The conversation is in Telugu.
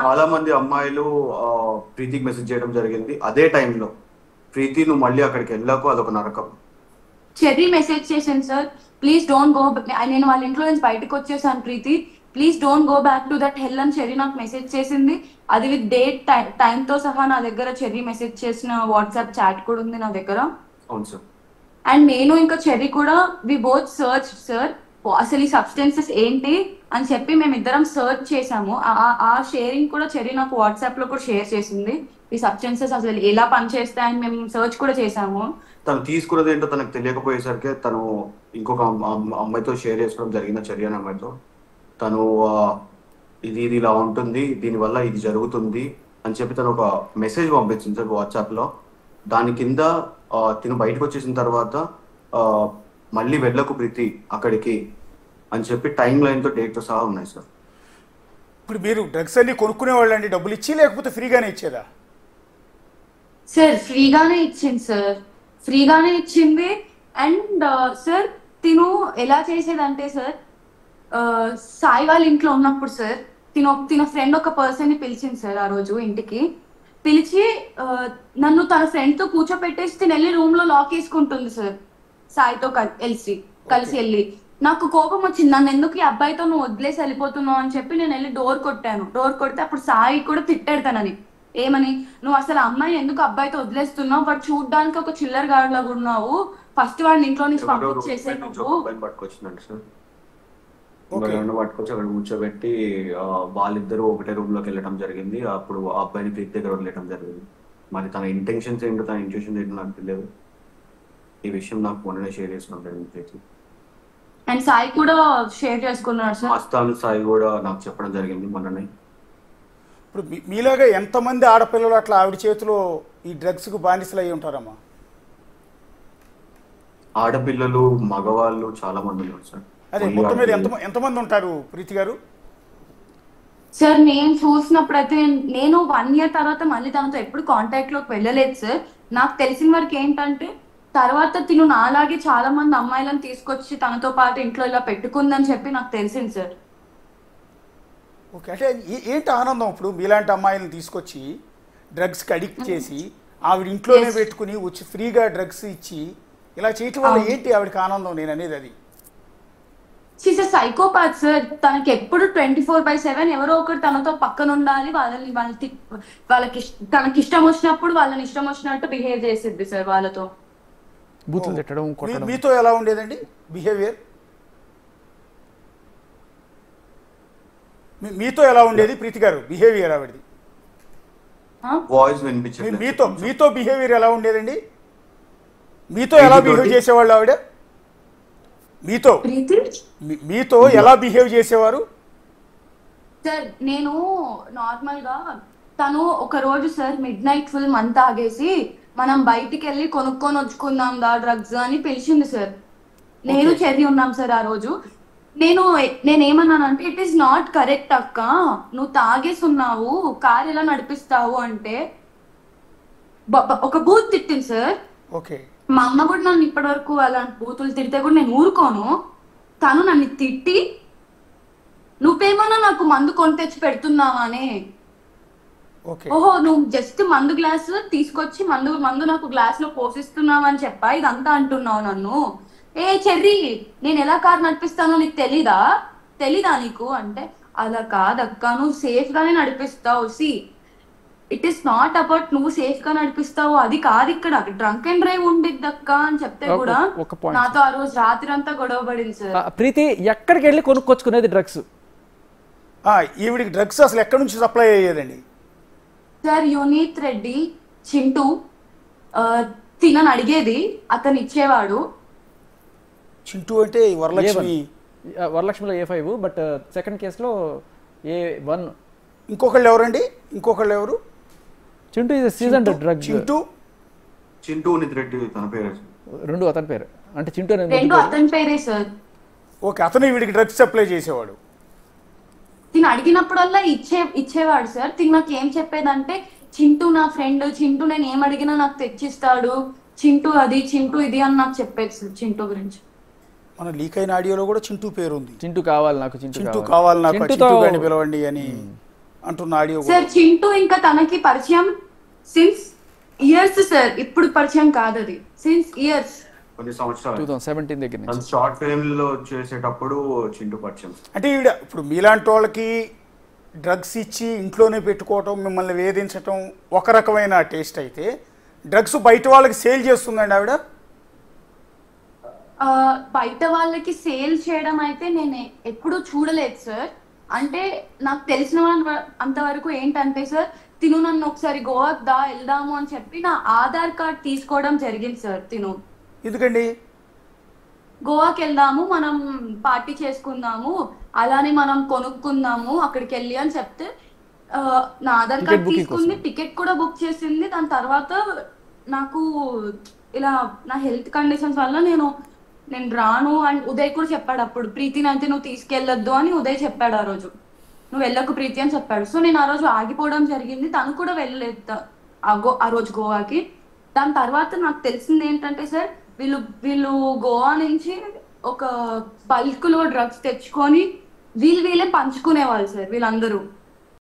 చాలా మంది అమ్మాయిలు ప్రీతికి మెసేజ్ చేయడం జరిగింది. అదే టైంలో ప్రీతి నువ్వు మళ్ళీ అక్కడికి వెళ్ళకు, అదొక నరకం. చెర్రీ మెసేజ్ చేశాను సార్, ప్లీజ్ డోంట్ గో, నేను వాళ్ళ ఇంట్లో నుంచి బయటకు వచ్చేసాను Preethi, please don't go back to that hell అని చెర్రీ నాకు మెసేజ్ చేసింది. అది విత్ డేట్ టైంతో సహా నా దగ్గర చెర్రీ మెసేజ్ చేసిన వాట్సాప్ చాట్ కూడా ఉంది నా దగ్గర. అవును సార్. అండ్ నేను ఇంకా చెర్రీ కూడా వి బోత్ సర్చ్ సార్, అసలు ఈ సబ్స్టెన్సెస్ ఏంటి అని చెప్పి మేమిద్దరం సర్చ్ చేసాము. ఆ షేరింగ్ కూడా చెర్రీ నాకు వాట్సాప్ లో కూడా షేర్ చేసింది. ఈ సబ్స్టెన్సెస్ అసలు ఎలా పనిచేస్తాయని మేము సర్చ్ కూడా చేసాము. తను తీసుకున్నది ఏంటో తనకు తెలియకపోయేసరికి తను ఇంకొక అమ్మాయితో షేర్ చేసుకోవడం జరిగిన చెర్రీ అనే అమ్మాయితో. తను ఇది ఇలా ఉంటుంది, దీనివల్ల ఇది జరుగుతుంది అని చెప్పి తను ఒక మెసేజ్ పంపించింది సార్ వాట్సాప్లో. దాని కింద తిను బయటకు వచ్చేసిన తర్వాత మళ్ళీ వెళ్ళకు ప్రీతి అక్కడికి అని చెప్పి టైం లైన్తో డేట్తో సహా ఉన్నాయి సార్. ఇప్పుడు మీరు డ్రగ్స్ అన్ని కొనుక్కునే వాళ్ళండి, డబ్బులు ఇచ్చి లేకపోతే ఫ్రీగానే ఇచ్చేదా? సార్ ఫ్రీగానే ఇచ్చింది సార్, ఫ్రీగానే ఇచ్చింది. అండ్ సార్ తిను ఎలా చేసేదంటే సార్, సాయి వాళ్ళ ఇంట్లో ఉన్నప్పుడు సార్ తిన ఫ్రెండ్ ఒక పర్సన్ ని పిలిచింది సార్ ఆ రోజు ఇంటికి. పిలిచి నన్ను తన ఫ్రెండ్ తో కూర్చోపెట్టేసి తిని వెళ్ళి రూమ్ లో లాక్ వేసుకుంటుంది సార్, సాయితో కలిసి వెళ్ళి. నాకు కోపం వచ్చింది, నన్ను ఎందుకు ఈ అబ్బాయితో నువ్వు వదిలేసి వెళ్ళిపోతున్నావు అని చెప్పి నేను వెళ్ళి డోర్ కొట్టాను. డోర్ కొడితే అప్పుడు సాయి కూడా తిట్టాడు తనని, ఏమని, నువ్వు అసలు అమ్మాయిని ఎందుకు అబ్బాయితో వదిలేస్తున్నావు, వాడు చూడడానికి ఒక చిల్లర గాడిలాగా ఉన్నావు, ఫస్ట్ వాడిని ఇంట్లో నుంచి పంపించేసే నువ్వు. పట్టుకొచ్చి అక్కడ కూర్చోబెట్టి వాళ్ళిద్దరూ ఒకటే రూమ్ లోకి వెళ్ళడం జరిగింది. అప్పుడు ఆ అబ్బాయిని ప్రీతి దగ్గర వదిలేయడం జరిగింది. మరి తన ఇంటెన్షన్స్ ఏంటో తన ఇంట్యూషన్స్ ఏంటో నాకు తెలియదు. ఈ విషయం నాకు మొన్ననే షేర్ చేసుకున్నాను ప్రీతి. అండ్ సాయి కూడా షేర్ చేసుకున్నాడు సార్, మస్తాన్ సాయి కూడా నాకు చెప్పడం జరిగింది మొన్ననే. ఇప్పుడు మీలాగా ఎంతమంది ఆడపిల్లలు అట్లా ఆవిడ చేతిలో ఈ డ్రగ్స్కు బానిసలు అయి ఉంటారమ్మా? ఆడపిల్లలు మగవాళ్ళు చాలా మంది ఉన్నారు సార్. అదే మొత్తం మీద ఎంతమంది ఉంటారు ప్రీతి గారు? సార్ నేను చూసినప్పుడు అయితే నేను 1 year తర్వాత మళ్ళీ తనతో ఎప్పుడు కాంటాక్ట్ లోకి వెళ్ళలేదు సార్. నాకు తెలిసిన వరకు ఏంటంటే తర్వాత తిను నాలాగే చాలా మంది అమ్మాయిలను తీసుకొచ్చి తనతో పాటు ఇంట్లో ఇలా పెట్టుకుందని చెప్పి నాకు తెలిసింది సార్. ఓకే, అంటే ఏంటి ఆనందం ఇప్పుడు మీలాంటి అమ్మాయిలను తీసుకొచ్చి డ్రగ్స్కి అడిక్ట్ చేసి ఆవిడ ఇంట్లోనే పెట్టుకుని వచ్చి ఫ్రీగా డ్రగ్స్ ఇచ్చి ఇలా చేయటం వల్ల ఏంటి ఆవిడకి ఆనందం? నేను అనేది అది. She's a psychopath sir. తనకి ఎప్పుడు 24/7 ఎవరో ఒకరు తనతో పక్కన ఉండాలి, వాళ్ళకి తనకి ఇష్టం వచ్చినప్పుడు వాళ్ళని ఇష్టం వచ్చినట్టు బిహేవ్ చేసిద్ది సార్ వాళ్ళతో. బూతులు తిట్టడం, కొట్టడం. మీతో ఎలా ఉండేదండి బిహేవియర్? మీతో ఎలా ఉండేది ప్రీతి గారు బిహేవియర్ ఆవిడది? వాయిస్ వినిపించలేదు. మీతో బిహేవియర్ ఎలా ఉండేదండి? మీతో ఎలా బిహేవ్ చేసేవాళ్ళు ఆవిడ? మీతో ఎలా బిహేవ్ చేసేవారు సార్? నేను నార్మల్ గా తను ఒక రోజు సార్ మిడ్-నైట్ ఫుల్ మంత్ ఆగేసి మనం బయటికి వెళ్ళి కొనుక్కొని వచ్చుకుందాం దా డ్రగ్స్ అని పిలిచింది సార్. నేను చెర్రీ ఉన్నాం సార్ ఆ రోజు. నేనేమన్నానంటే ఇట్ ఈస్ నాట్ కరెక్ట్ అక్క, నువ్వు తాగేసున్నావు, కార్ ఎలా నడిపిస్తావు అంటే ఒక బూత్ తిట్టింది సార్. ఓకే, మా అమ్మ కూడా నన్ను ఇప్పటి వరకు అలాంటి బూతులు తిడితే కూడా నేను ఊరుకోను. తను నన్ను తిట్టి నువ్వేమన్నా నాకు మందు కొని తెచ్చి పెడుతున్నావానే, ఓహో నువ్వు జస్ట్ మందు గ్లాస్ తీసుకొచ్చి మందు నాకు గ్లాస్ లో పోసిస్తున్నావు అని చెప్పా ఇదంతా అంటున్నావు నన్ను. ఏ చెర్రీ, నేను ఎలా కారు నడిపిస్తానో నీకు తెలీదా నీకు అంటే, అలా కాదక్క, నువ్వు సేఫ్ గానే నడిపిస్తావు. See it is not about నువ్వు సేఫ్ గా నడిపిస్తావు, అది కాదు ఇక్కడ డ్రంక్ అండ్ డ్రైవ్ ఉండిద్దక్క అని చెప్తే కూడా నాతో ఆ రోజు రాత్రి అంతా గొడవ పడింది సార్. ప్రీతి ఎక్కడికి వెళ్ళి కొనుక్కొచ్చుకునేది డ్రగ్స్? ఈవిడికి డ్రగ్స్ అసలు ఎక్కడి నుంచి సప్లై అయ్యేదండి సార్? యూనిత్ రెడ్డి చింటూ తినని అడిగేది, అతను ఇచ్చేవాడు. చింటూ అంటే వరలక్ష్మిలో A5, బట్ సెకండ్ కేసులో A1. ఇంకొకళ్ళు ఎవరండి? ఎవరు? Chintu is season drug. Chintu Unith Reddy తన పేరు. రెండు అతని పేరు, అంటే చింటూ రెండు అతని పేరే సార్. ఓకే, అతను వీడికి డ్రగ్స్ సప్లై చేసేవాడు. తిని అడిగినప్పుడల్లా ఇచ్చేవాడు సార్. తిని నాకు ఏం చెప్పేదంటే, చింటూ నా ఫ్రెండ్, చింటూ నేను ఏం అడిగినా నాకు తెచ్చిస్తాడు, చింటూ అది చింటూ ఇది అని నాకు చెప్పేది సార్. చింటూ గురించి మన లీక్ అయిన ఆడియోలో కూడా చింటూ పేరు ఉంది. చింటూ కావాలి నాకు, చింటూ కావాలి నాకు, చింటూ గాని పిలవండి అని. అంటున్న ఆడియో సార్ చింటూ ఇంకా తనకి పరిచయం సిన్స్ ఇయర్స్ సార్, ఇప్పుడు పరిచయం కాదు అది, సిన్స్ ఇయర్స్, కొన్ని సంవత్సరాలు 2017 దగ్గర నుంచి. తను షార్ట్ ఫిల్మ్ లో చేసేటప్పుడు చింటూ పరిచయం. అంటే ఈవిడ ఇప్పుడు మీలాంటి వాళ్ళకి డ్రగ్స్ ఇచ్చి ఇంట్లోనే పెట్టుకోవటం, మిమ్మల్ని వేధించటం ఒక రకమైన టేస్ట్ అయితే, డ్రగ్స్ బయట వాళ్ళకి సేల్ చేస్తుందండి ఆవిడ? బయట వాళ్ళకి సేల్ చేయడం అయితే నేను ఎప్పుడూ చూడలేదు సార్. అంటే నాకు తెలిసిన అంతవరకు ఏంటంటే సార్, తిను నన్ను ఒకసారి గోవా వెళ్దాము అని చెప్పి నా ఆధార్ కార్డ్ తీసుకోవడం జరిగింది సార్. తిను ఎందుకండి? గోవాకి వెళ్దాము, మనం పార్టీ చేసుకుందాము, అలానే మనం కొనుక్కుందాము అక్కడికి వెళ్ళి అని చెప్తే నా ఆధార్ కార్డ్ తీసుకుంది, టికెట్ కూడా బుక్ చేసింది. దాని తర్వాత నాకు ఇలా నా హెల్త్ కండిషన్స్ వల్ల నేను రాను అని ఉదయ్ కూడా చెప్పాడు. అప్పుడు ప్రీతిని అయితే నువ్వు తీసుకెళ్ళొద్దు అని ఉదయ్ చెప్పాడు ఆ రోజు, నువ్వు వెళ్ళకు ప్రీతి అని చెప్పాడు. సో నేను ఆ రోజు ఆగిపోవడం జరిగింది, తను కూడా వెళ్ళలేదు ఆ రోజు గోవాకి. దాని తర్వాత నాకు తెలిసింది ఏంటంటే సార్, వీళ్ళు గోవా నుంచి ఒక బల్క్ లో డ్రగ్స్ తెచ్చుకొని వీళ్ళే పంచుకునేవాళ్ళు సార్ వీళ్ళందరూ.